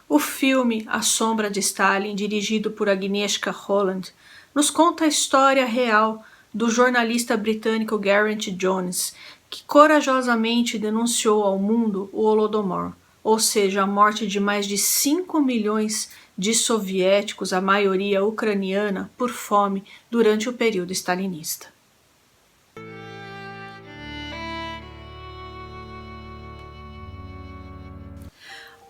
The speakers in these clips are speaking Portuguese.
O filme A Sombra de Stalin, dirigido por Agnieszka Holland, nos conta a história real do jornalista britânico Gareth Jones, que corajosamente denunciou ao mundo o Holodomor, ou seja, a morte de mais de 5 milhões de soviéticos, a maioria ucraniana, por fome durante o período stalinista.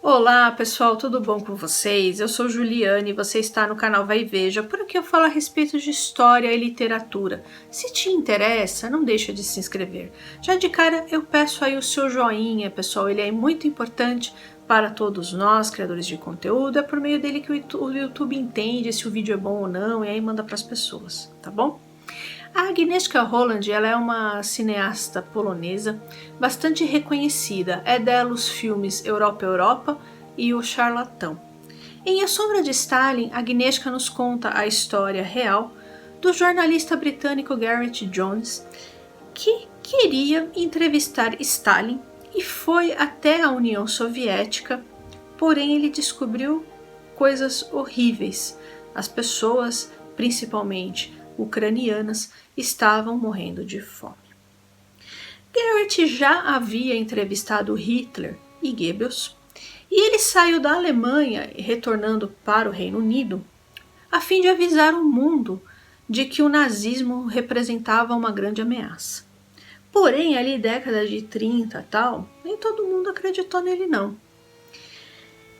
Olá pessoal, tudo bom com vocês? Eu sou Juliane e você está no canal Vai e Veja. Por aqui eu falo a respeito de história e literatura. Se te interessa, não deixa de se inscrever. Já de cara eu peço aí o seu joinha, pessoal, ele é muito importante para todos nós, criadores de conteúdo. É por meio dele que o YouTube entende se o vídeo é bom ou não e aí manda para as pessoas, tá bom? A Agnieszka Holland, ela é uma cineasta polonesa bastante reconhecida. É dela os filmes Europa, Europa e O Charlatão. Em A Sombra de Stalin, Agnieszka nos conta a história real do jornalista britânico Gareth Jones, que queria entrevistar Stalin e foi até a União Soviética, porém ele descobriu coisas horríveis. As pessoas, principalmente ucranianas, estavam morrendo de fome. Gareth já havia entrevistado Hitler e Goebbels e ele saiu da Alemanha, retornando para o Reino Unido, a fim de avisar o mundo de que o nazismo representava uma grande ameaça. Porém, ali década de 30 tal, nem todo mundo acreditou nele não.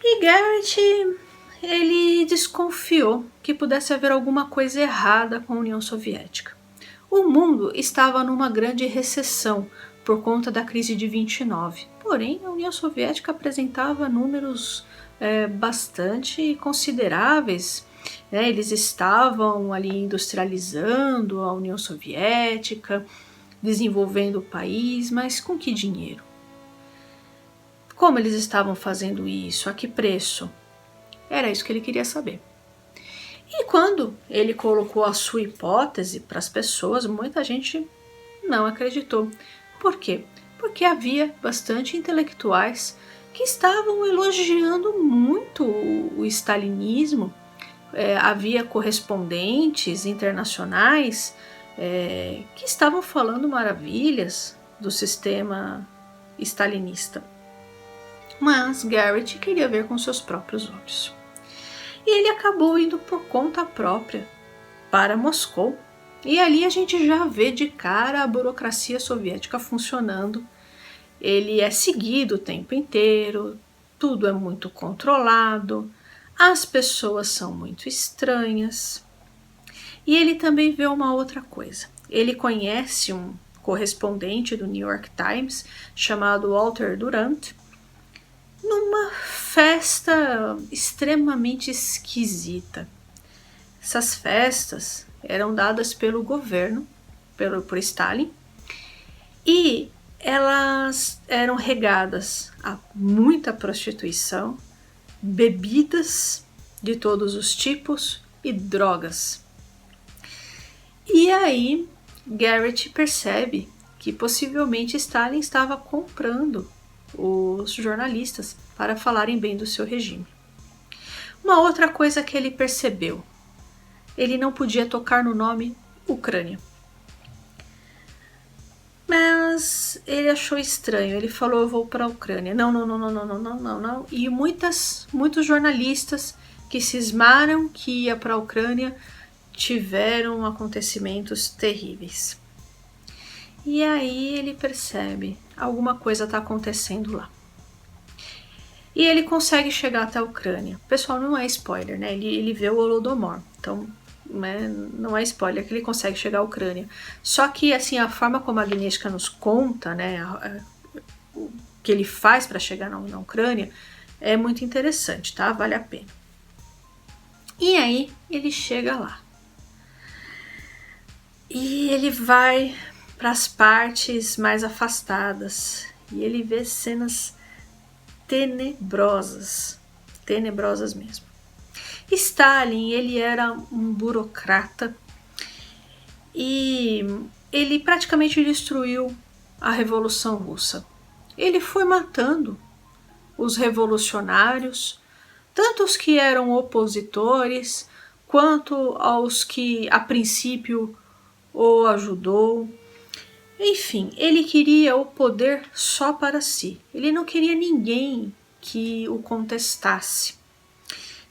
E Gareth, ele desconfiou que pudesse haver alguma coisa errada com a União Soviética. O mundo estava numa grande recessão por conta da crise de 29. Porém, a União Soviética apresentava números bastante consideráveis. Eles estavam ali industrializando a União Soviética, desenvolvendo o país, mas com que dinheiro? Como eles estavam fazendo isso? A que preço? Era isso que ele queria saber. E quando ele colocou a sua hipótese para as pessoas, muita gente não acreditou. Por quê? Porque havia bastante intelectuais que estavam elogiando muito o stalinismo. Havia correspondentes internacionais que estavam falando maravilhas do sistema stalinista. Mas Gareth queria ver com seus próprios olhos. E ele acabou indo por conta própria para Moscou. E ali a gente já vê de cara a burocracia soviética funcionando. Ele é seguido o tempo inteiro, tudo é muito controlado, as pessoas são muito estranhas. E ele também vê uma outra coisa. Ele conhece um correspondente do New York Times chamado Walter Durant, numa festa extremamente esquisita. Essas festas eram dadas pelo governo, por Stalin, e elas eram regadas a muita prostituição, bebidas de todos os tipos e drogas. E aí Gareth percebe que possivelmente Stalin estava comprando os jornalistas para falarem bem do seu regime. Uma outra coisa que ele percebeu, ele não podia tocar no nome Ucrânia. Mas ele achou estranho, ele falou, eu vou para a Ucrânia. Não. E muitos jornalistas que cismaram que ia para a Ucrânia tiveram acontecimentos terríveis. E aí ele percebe, alguma coisa está acontecendo lá. E ele consegue chegar até a Ucrânia. Pessoal, não é spoiler, né? Ele vê o Holodomor, então não é spoiler que ele consegue chegar à Ucrânia. Só que assim, a forma como a Agnieszka nos conta, né, o que ele faz para chegar na Ucrânia é muito interessante, tá? Vale a pena. E aí ele chega lá. E ele vai para as partes mais afastadas e ele vê cenas tenebrosas mesmo. Stalin, ele era um burocrata e ele praticamente destruiu a Revolução Russa. Ele foi matando os revolucionários tanto os que eram opositores, quanto aos que a princípio o ajudou. Enfim, ele queria o poder só para si. Ele não queria ninguém que o contestasse.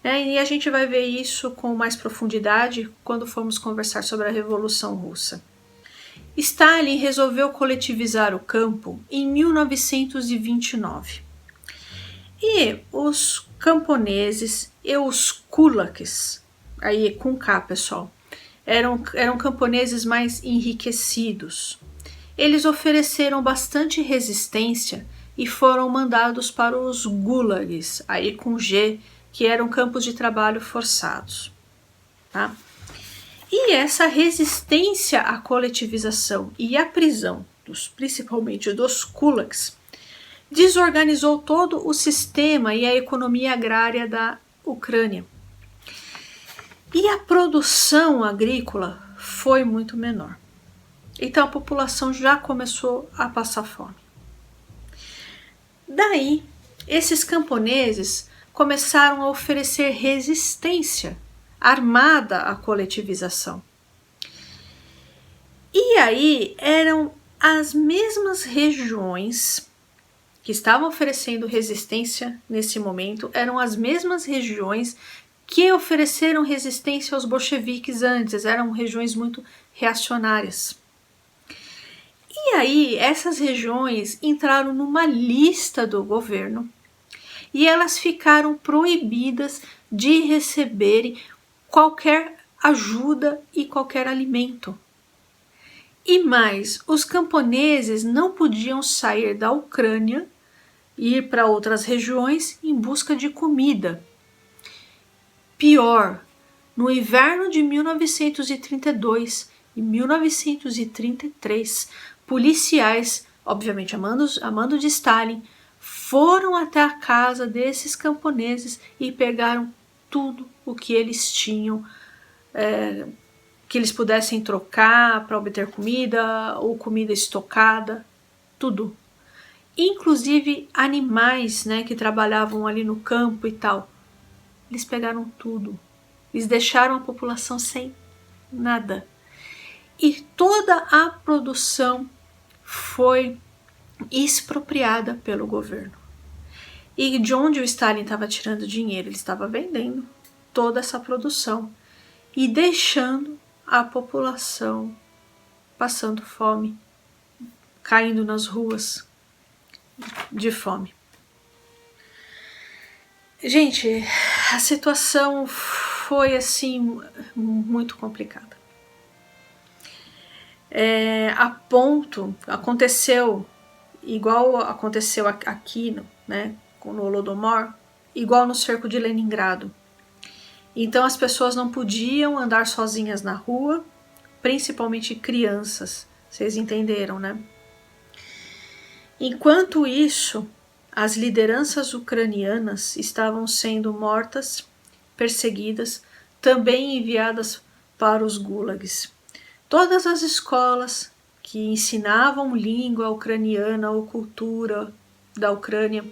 E a gente vai ver isso com mais profundidade quando formos conversar sobre a Revolução Russa. Stalin resolveu coletivizar o campo em 1929. E os camponeses e os kulaks, aí com K, pessoal, eram camponeses mais enriquecidos. Eles ofereceram bastante resistência e foram mandados para os gulags, aí com G, que eram campos de trabalho forçados. Tá? E essa resistência à coletivização e à prisão, principalmente dos kulaks, desorganizou todo o sistema e a economia agrária da Ucrânia. E a produção agrícola foi muito menor. Então a população já começou a passar fome. Daí, esses camponeses começaram a oferecer resistência armada à coletivização. E aí eram as mesmas regiões que estavam oferecendo resistência nesse momento, eram as mesmas regiões que ofereceram resistência aos bolcheviques antes, eram regiões muito reacionárias. E aí essas regiões entraram numa lista do governo e elas ficaram proibidas de receberem qualquer ajuda e qualquer alimento. E mais, os camponeses não podiam sair da Ucrânia e ir para outras regiões em busca de comida. Pior, no inverno de 1932 e 1933, policiais, obviamente a mando de Stalin, foram até a casa desses camponeses e pegaram tudo o que eles tinham, que eles pudessem trocar para obter comida ou comida estocada, tudo. Inclusive animais, que trabalhavam ali no campo e tal. Eles pegaram tudo. Eles deixaram a população sem nada. E toda a produção foi expropriada pelo governo. E de onde o Stalin estava tirando dinheiro? Ele estava vendendo toda essa produção e deixando a população passando fome, caindo nas ruas de fome. Gente, a situação foi assim muito complicada. A ponto, aconteceu igual aconteceu aqui, no Holodomor, igual no cerco de Leningrado. Então as pessoas não podiam andar sozinhas na rua, principalmente crianças, vocês entenderam, né? Enquanto isso, as lideranças ucranianas estavam sendo mortas, perseguidas, também enviadas para os gulags. Todas as escolas que ensinavam língua ucraniana ou cultura da Ucrânia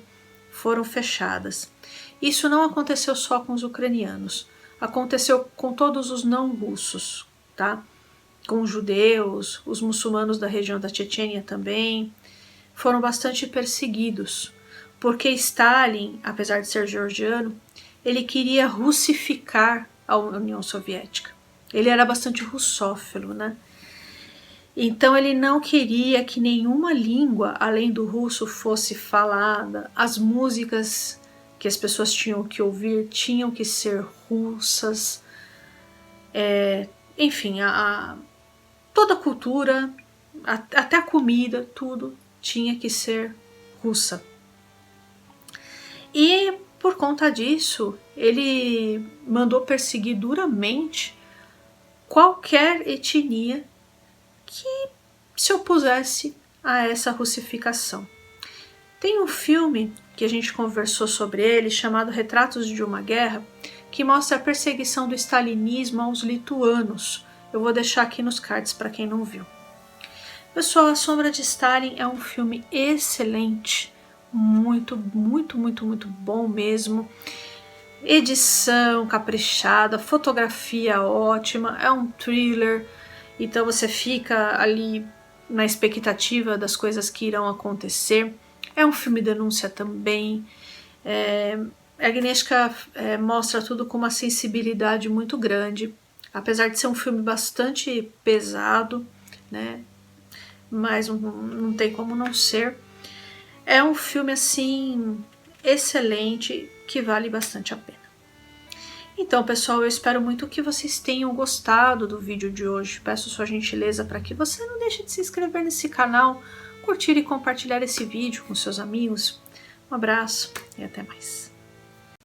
foram fechadas. Isso não aconteceu só com os ucranianos, aconteceu com todos os não russos, tá? Com os judeus, os muçulmanos da região da Chechênia também, foram bastante perseguidos, porque Stalin, apesar de ser georgiano, ele queria russificar a União Soviética. Ele era bastante russófilo, né? Então ele não queria que nenhuma língua além do russo fosse falada, as músicas que as pessoas tinham que ouvir tinham que ser russas, enfim, toda a cultura, até a comida, tudo tinha que ser russa. E por conta disso, ele mandou perseguir duramente qualquer etnia que se opusesse a essa russificação. Tem um filme que a gente conversou sobre ele, chamado Retratos de uma Guerra, que mostra a perseguição do stalinismo aos lituanos. Eu vou deixar aqui nos cards para quem não viu. Pessoal, A Sombra de Stalin é um filme excelente, muito, muito, muito, muito bom mesmo. edição caprichada, fotografia ótima, é um thriller, então você fica ali na expectativa das coisas que irão acontecer. É um filme denúncia também. Agnieszka mostra tudo com uma sensibilidade muito grande, apesar de ser um filme bastante pesado, né? Mas não tem como não ser. É um filme assim excelente que vale bastante a pena. Então, pessoal, eu espero muito que vocês tenham gostado do vídeo de hoje. Peço sua gentileza para que você não deixe de se inscrever nesse canal, curtir e compartilhar esse vídeo com seus amigos. Um abraço e até mais.